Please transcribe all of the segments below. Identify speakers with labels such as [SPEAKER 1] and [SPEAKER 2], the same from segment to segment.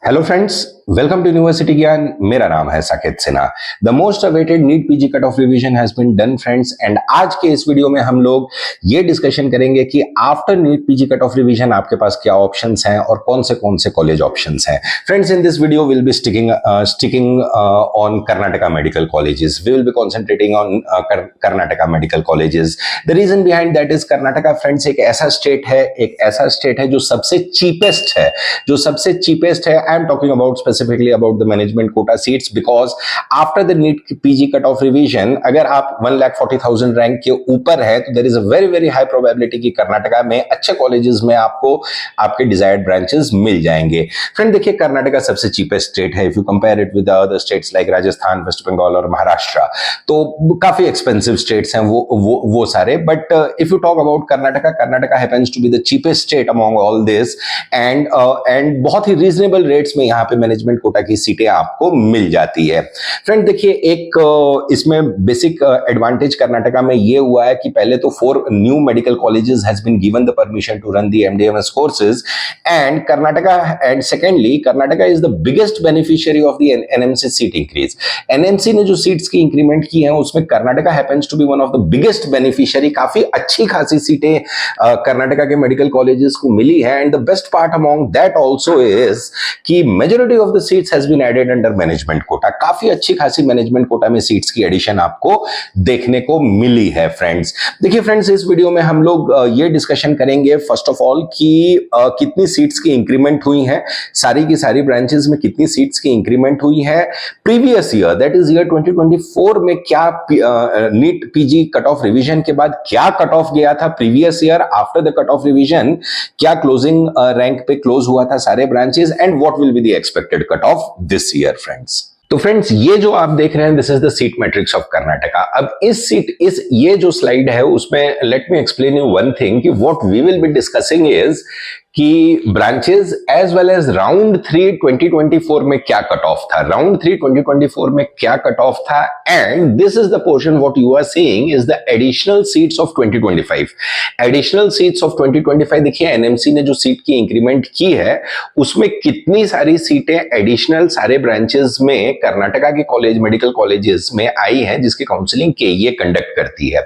[SPEAKER 1] Hello friends, welcome to university Gyan. मेरा नाम है Saket Sinha. The most awaited NEET PG cut off revision has been done friends, and आज के इस वीडियो में हम लोग ये डिस्कशन करेंगे कि after NEET PG cut off revision आपके पास क्या ऑप्शंस हैं और कौन से कॉलेज ऑप्शंस हैं। Friends, in this video will be sticking on Karnataka medical colleges. We will be concentrating on Karnataka medical colleges. The reason behind that is Karnataka friends एक ऐसा स्टेट है जो सबसे चीपेस्ट है। I am talking about specifically about the management quota seats because after the NEET PG cut off revision, अगर आप 1,40,000 rank के ऊपर है तो there is a very high probability कि कर्नाटका में अच्छे कॉलेजेस में आपको आपके डिजायर्ड ब्रांचेस मिल जाएंगे। फ्रेंड देखिए, कर्नाटका सबसे चीपेस्ट स्टेट है। If you compare it with other states like Rajasthan, West Bengal और महाराष्ट्र, तो काफी एक्सपेंसिव स्टेट्स हैं वो सारे। But if you talk about Karnataka happens to be the cheapest state among all this, and बहुत ही रीजनेबल रेट्स में यहाँ पे मैनेजमेंट कोटा की सीटें आपको मिल जाती है। फ्रेंड देखिए, एक इसमें बेसिक एडवांटेज कर्नाटका में ये हुआ है कि पहले तो 4 new medical colleges has been given the permission to run the MD MS courses, and secondly Karnataka is the biggest beneficiary of the NMC seat increase. NMC ने जो सीट्स की इंक्रीमेंट की है उसमें Karnataka happens to be one of the biggest beneficiary. काफी अच्छी खासी सीटें कर्नाटका के मेडिकल कॉलेजेस को मिली है, and the best part among that also is कि majority of the seats has been added under management quota. काफी अच्छी खासी मैनेजमेंट कोटा में सीट्स की एडिशन आपको देखने को मिली है। फ्रेंड्स देखिए, फ्रेंड्स इस वीडियो में हम लोग ये डिस्कशन करेंगे फर्स्ट ऑफ ऑल कि कितनी सीट्स की इंक्रीमेंट हुई है, सारी की सारी ब्रांचेस में कितनी सीट्स की इंक्रीमेंट हुई है। Previous year that is year 2024 में क्या NEET PG cut off revision के बाद क्या कट ऑफ गया था previous year. After the cut off revision क्या क्लोजिंग रैंक पे क्लोज हुआ था सारे branches, and what will be the expected cut off this year. Friends तो फ्रेंड्स ये जो आप देख रहे हैं, this is the seat matrix of Karnataka. अब ये जो स्लाइड है उसमें let me explain you one thing कि what we will be discussing is कि branches as well as round 3 2024 में क्या कट ऑफ था, राउंड 3 2024 में क्या कट ऑफ था, and this is the portion what you are seeing is the additional seats of 2025। Additional seats of 2025 देखिए, NMC ने जो सीट की इंक्रीमेंट की है उसमें कितनी सारी सीटें एडिशनल सारे ब्रांचेस में कर्नाटका के कॉलेज मेडिकल कॉलेजेस में आई है जिसकी काउंसलिंग केईए कंडक्ट करती है।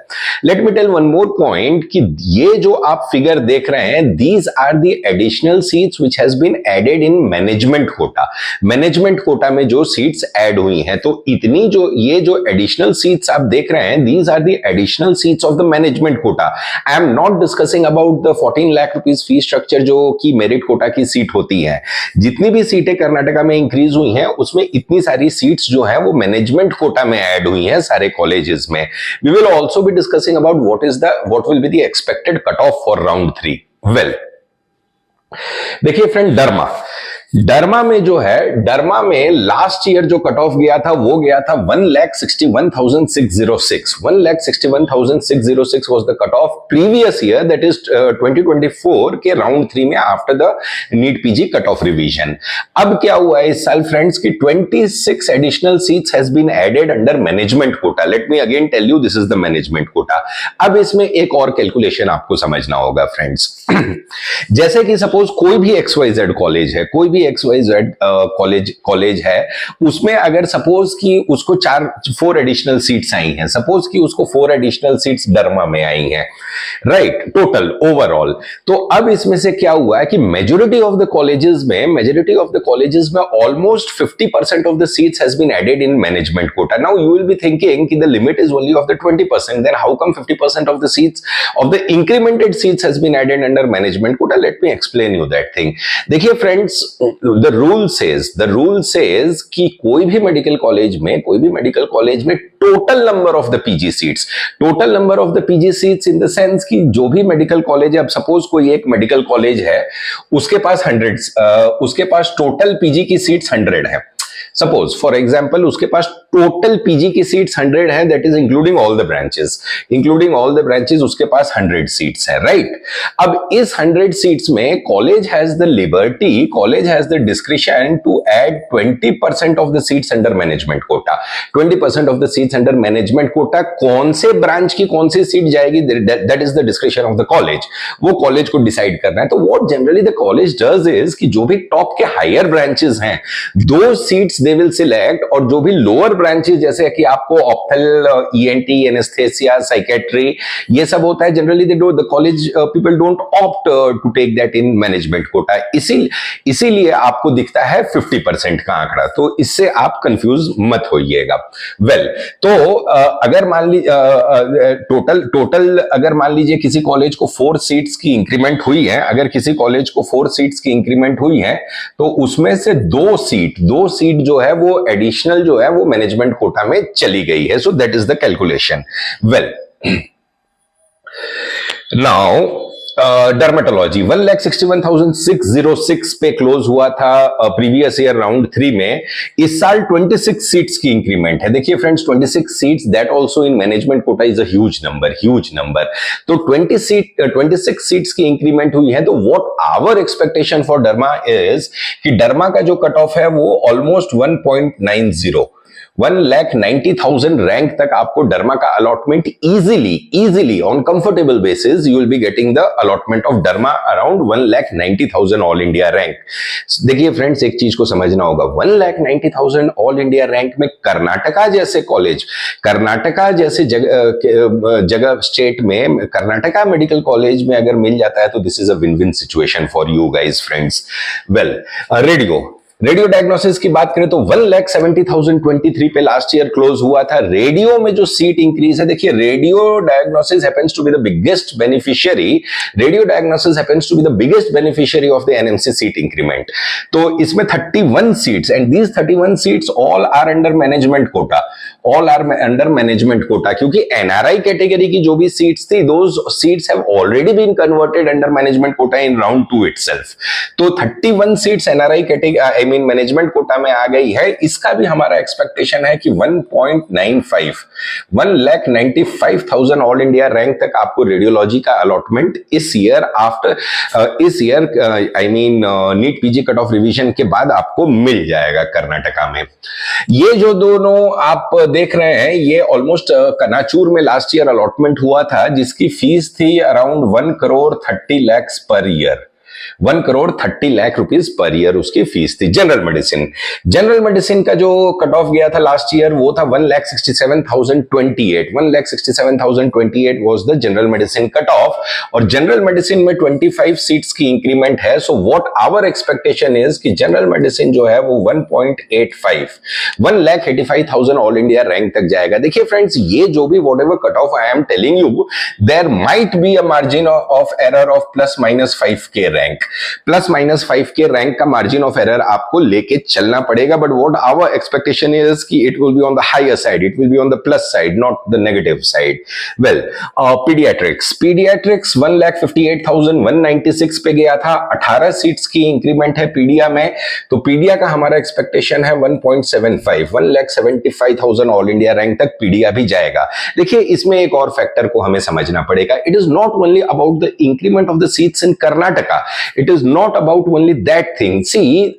[SPEAKER 1] Let me tell one more point कि ये जो आप फिगर देख रहे हैं, these are the additional seats which has been added in management quota। Management quota में जो सीट्स ऐड हुई हैं, तो इतनी ये जो एडिशनल सीट्स आप देख रहे हैं, these are the additional seats of the management quota। I am not discussing about the 14 lakh rupees fee structure जो कि मेरिट कोटा की सीट होती है। जितनी भी सीटें कर्नाटका में इंक्रीज हुई हैं उसमें इतनी सारी सीट्स जो है वो मैनेजमेंट कोटा में ऐड हुई हैं सारे कॉलेजेस में। We will also be discussing about what will be the expected cutoff for round 3। Well, देखिए फ्रेंड, डरमा में जो है, डरमा में लास्ट ईयर जो कट ऑफ गया था वो गया था 1,61,606। 1,61,606 was the cut off previous year, that is 2024 के राउंड 3 में after the NEET PG cut off revision. अब क्या हुआ है इस साल फ्रेंड्स की 26 additional seats has been added under management quota. Let me again tell you, this is the management Kota. अब इसमें एक और कैलकुलेशन आपको समझना होगा फ्रेंड्स। जैसे कि सपोज कोई भी XYZ कॉलेज है, कोई भी XYZ कॉलेज है, उसमें अगर सपोज कि उसको 4 एडिशनल सीट्स आई हैं, सपोज कि उसको 4 एडिशनल सीट्स डरमा में आई हैं, राइट, टोटल ओवरऑल। तो अब इसमें से क्या हुआ है कि मेजॉरिटी ऑफ द कॉलेजेस में almost 50% of the seats has been added in management quota. Now you will be thinking कि the limit is only of the 20%, then how come 50% of the seats of the incremented seats has been added under management quota. Let me explain you that thing. देखिए friends, the rule says कि कोई भी medical college में total number of the PG seats in the sense कि जो भी medical college है, अब सपोज कोई एक मेडिकल कॉलेज है, उसके पास टोटल पीजी की सीट्स 100 है, सपोज फॉर एग्जांपल उसके पास टोटल पीजी की सीट्स 100 है, that is including all the branches उसके पास 100 सीट्स है, राइट? अब इस 100 सीट्स में college has the liberty, college has the discretion to add 20% of the seats under management quota. 20% of the seats under management quota कौन से branch की कौन सी सीट जाएगी, that is the discretion of the college, वो college को decide करना है। तो what generally the college does is कि जो भी टॉप के हायर ब्रांचेस हैं, दो सीट्स दे विल सिलेक्ट, और जो भी लोअर ब्रांचेस जैसे कि आपको ऑप्थल, ईएनटी, एनेस्थेसिया, साइकेट्री, ये सब होता है, generally the college people don't opt to take that in management quota. इसीलिए आपको दिखता है 50% का आंकड़ा, तो इससे आप कंफ्यूज मत होइएगा। वेल, तो अगर मान लीजिए टोटल अगर मान लीजिए किसी कॉलेज को 4 सीट्स की इंक्रीमेंट हुई है, अगर किसी कॉलेज को 4 सीट्स की इंक्रीमेंट हुई है, तो उसमें से 2 सीट जो है वो एडिशनल जो है वो मैनेजमेंट कोटा में चली गई है। So that is the calculation. Well, now dermatology 1,61,606 पे क्लोज हुआ था प्रीवियस ईयर राउंड 3 में। इस साल 26 सीट्स की इंक्रीमेंट है। देखिए friends, 26 seats, that also in management quota is a huge number. तो 26 सीट्स की इंक्रीमेंट हुई है। तो what our expectation for derma is कि डर्मा का जो कट ऑफ है वो ऑलमोस्ट 1.90 1,90,000 रैंक तक आपको डर्मा का allotment easily on comfortable basis you will be getting the allotment of derma around 1,90,000 all India rank. देखिए फ्रेंड्स, एक चीज को समझना होगा, 1,90,000 ऑल इंडिया रैंक में कर्नाटका जैसे कॉलेज, कर्नाटका जैसे जगह स्टेट में कर्नाटका मेडिकल कॉलेज में अगर मिल जाता है तो this is a win win situation for you guys friends. Well, radio diagnosis की बात करें तो 1,70,023 पे लास्ट ईयर क्लोज हुआ था। रेडियो में जो सीट इंक्रीज है, देखिए radio diagnosis happens to be the biggest beneficiary of the NMC seat increment. तो इसमें 31 seats and these 31 seats all are under management quota, क्योंकि एनआरआई कैटेगरी की जो भी सीट्स थी, those seats have already been converted under management quota in round 2 itself. तो 31 seats NRI category management quota में आ गई है। इसका भी हमारा एक्सपेक्टेशन है कि 1,95,000 ऑल इंडिया रैंक तक आपको रेडियोलॉजी का अलॉटमेंट इस year NEET PG cut off revision के बाद आपको मिल जाएगा कर्नाटका में। ये जो दोनों आप देख रहे हैं, ये ऑलमोस्ट कनाचूर में लास्ट ईयर अलॉटमेंट हुआ था, जिसकी फीस थी around 1,30,00,000 per year. 1,30,00,000 rupees per year उसकी फीस थी। जनरल मेडिसिन का जो कट ऑफ गया था लास्ट ईयर वो था 1,67,028 1,67,028 was the general medicine cut off, और जनरल मेडिसिन में 25 सीट्स की इंक्रीमेंट है। So what our expectation is कि जनरल मेडिसिन जो है वो 1,85,000 ऑल इंडिया रैंक तक जाएगा। देखिए फ्रेंड्स, ये जो भी whatever cut off I am telling you, there might be a margin of error of +-5K rank, +-5K rank का मार्जिन ऑफ एरर आपको लेके चलना पड़ेगा। But what our expectation is कि it will be on the higher side, it will be on the plus side, not the negative side. Well, paediatrics 1,58,196 पे गया था। 18 seats की इंक्रीमेंट है पीडिया में। तो पीडिया का हमारा एक्सपेक्टेशन है 1.75 ऑल इंडिया रैंक तक पीडिया भी जाएगा। देखिए, इसमें एक और फैक्टर को हमें समझना पड़ेगा। It is not only about the increment of the seats in Karnataka, it is not about only that thing. See,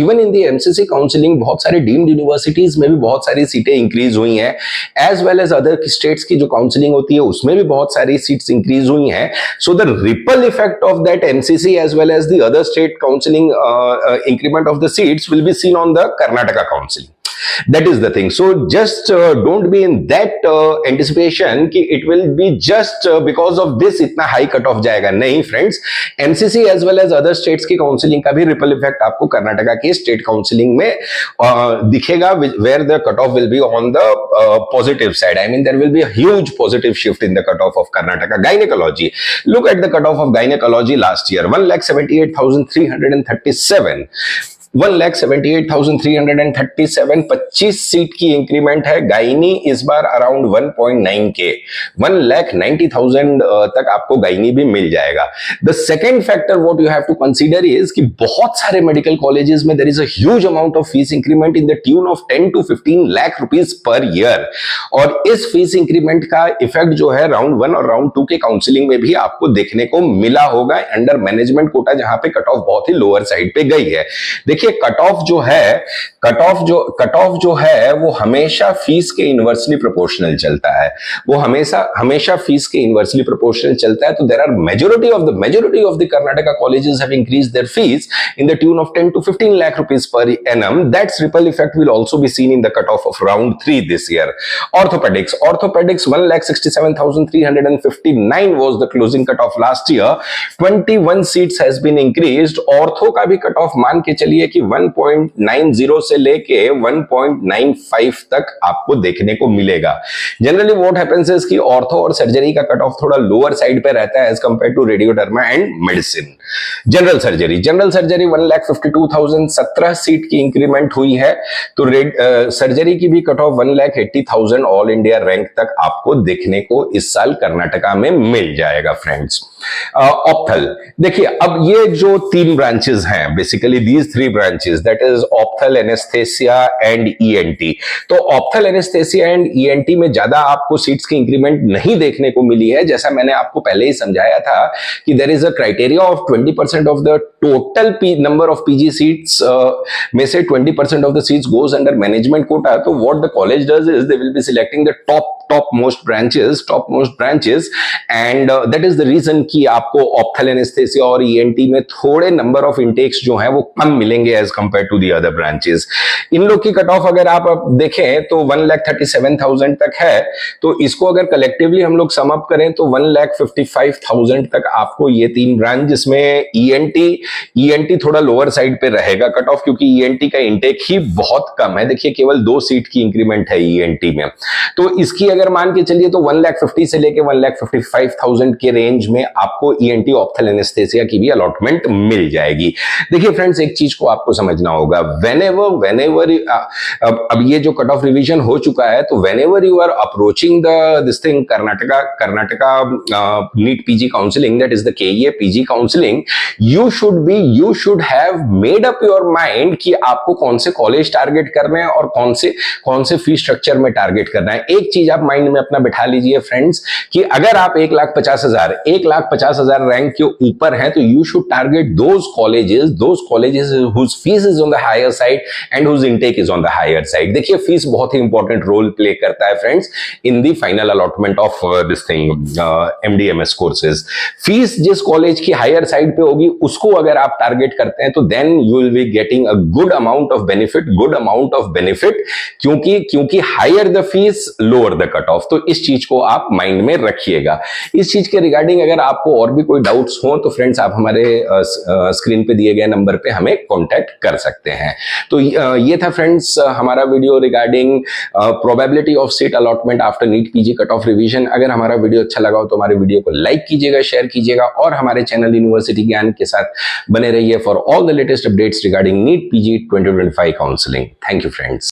[SPEAKER 1] even in the MCC counseling बहुत सारे डीम्ड यूनिवर्सिटीज में भी बहुत सारी सीटें इंक्रीज हुई हैं, as well as other states की जो काउंसलिंग होती है उसमें भी बहुत सारी सीट्स इंक्रीज हुई हैं। So the ripple effect of that MCC as well as the other state counselling increment of the seats will be seen on the Karnataka counselling. That is the thing. So just don't be in that anticipation कि it will be just because of this इतना high cut off जाएगा। नहीं friends, MCC as well as other states की counselling का भी ripple effect आपको कर्नाटका के state counselling में दिखेगा, where the cut off will be on the positive side. I mean there will be a huge positive shift in the cut off of Karnataka. Gynecology, look at the cut off of gynecology last year, 1,78,337. 1,78,337, 25 seat की increment है। Gynae इस बार around 1.9 के 1,90,000 तक आपको gynae भी मिल जाएगा। The second factor what you have to consider is कि बहुत सारे मेडिकल कॉलेजेस में there is a huge amount of fees increment in the tune of 10 to 15 lakh rupees per year, और इस फीस इंक्रीमेंट का इफेक्ट जो है राउंड 1 और राउंड 2 के काउंसलिंग में भी आपको देखने को मिला होगा अंडर मैनेजमेंट कोटा, जहां पे कट ऑफ बहुत ही लोअर साइड पे गई है। देखिए कट ऑफ जो है वो हमेशा फीस के इनवर्सली प्रोपोर्शनल चलता है, वो हमेशा फीस के इनवर्सली प्रोपोर्शनल चलता है। तो there are majority of the Karnataka colleges have increased their fees in the tune of 10 to 15 lakh rupees per annum. That's ripple effect will also be seen in the cutoff of round 3 this year. Orthopedics 1,67,359 was the closing cutoff last year. 21 seats has been increased. Ortho का भी cut of मान के चलिए कि 1.90 से लेके 1.95 तक आपको देखने को मिलेगा। जनरली व्हाट हैपेंस इज कि ऑर्थो और सर्जरी का कट ऑफ थोड़ा लोअर साइड पे रहता है as compared to radioderma and medicine. General surgery 1,52,000, 17 seat की इंक्रीमेंट हुई है। तो सर्जरी की भी cut off 1,80,000 all India rank तक आपको देखने को इस साल कर्नाटका में मिल जाएगा फ्रेंड्स। ऑप्थल देखिए, अब ये जो 3 ब्रांचेस हैं, basically these 3 branches, that is ophthal, anaesthesia and ENT. तो ऑप्थल, एनेस्थेसिया एंड ईएनटी में ज्यादा आपको सीट्स की इंक्रीमेंट नहीं देखने को मिली है। जैसा मैंने आपको पहले ही समझाया था कि there is a criteria of 20% of the total number of PG seats में से 20% of the seats goes under management quota. तो what the college does is they will be selecting the topmost branches, and that is the reason कि आपको ऑप्थल, anaesthesia और ENT में थोड़े number of intakes जो हैं वो कम मिलेंगे as compared to the other branches. इन लोग की कट ऑफ अगर आप देखें तो 1,37,000 तक है। तो इसको अगर कलेक्टिवली हम लोग सम अप करें तो 1,55,000 तक आपको ये 3 ब्रांच, जिसमें ईएनटी थोड़ा लोअर साइड पे रहेगा कट ऑफ, क्योंकि ईएनटी का इंटेक ही बहुत कम है। देखिए केवल 2 सीट की इंक्रीमेंट है ईएनटी में। तो इसकी अगर मान के चलिए तो 1,50,000 से लेके 1,55,000 के रेंज में आपको ईएनटी, ऑप्थल, एनेस्थेसिया की भी अलॉटमेंट मिल जाएगी। देखिए फ्रेंड्स, एक चीज को आपको समझना होगा, whenever अब ये जो कट ऑफ रिवीजन हो चुका है, तो whenever you are approaching this thing Karnataka NEET PG counselling, that is the KEA PG counselling, you should have made up your mind कि आपको कौन से कॉलेज टारगेट करने हैं और कौन से फीस स्ट्रक्चर में टारगेट करना है। एक चीज आप माइंड में अपना बिठा लीजिए फ्रेंड्स कि अगर आप 1,50,000 रैंक के ऊपर हैं, तो you should target those colleges whose fees is on the higher side and whose intake is on the higher side. देखिए फीस बहुत ही इंपॉर्टेंट रोल प्ले करता है friends in the final allotment of this thing MDMS courses. Fees जिस college की higher side पे होगी उसको अगर आप टारगेट करते हैं तो then you will be getting a good amount of benefit, क्योंकि higher the fees lower the cut of. तो इस चीज को आप माइंड में रखिएगा। इस चीज के रिगार्डिंग अगर आपको और भी कोई डाउट्स हो तो फ्रेंड्स आप हमारे स्क्रीन पे दिए गए नंबर पे हमें कांटेक्ट कर सकते हैं। तो ये था फ्रेंड्स हमारा video regarding probability of seat allotment after NEET PG cut off revision. अगर हमारा वीडियो अच्छा लगा हो तो हमारे वीडियो को लाइक कीजिएगा, शेयर कीजिएगा और हमारे चैनल यूनिवर्सिटी ज्ञान के साथ बने रहिए for all the latest updates regarding NEET PG 2025 counselling. Thank you friends.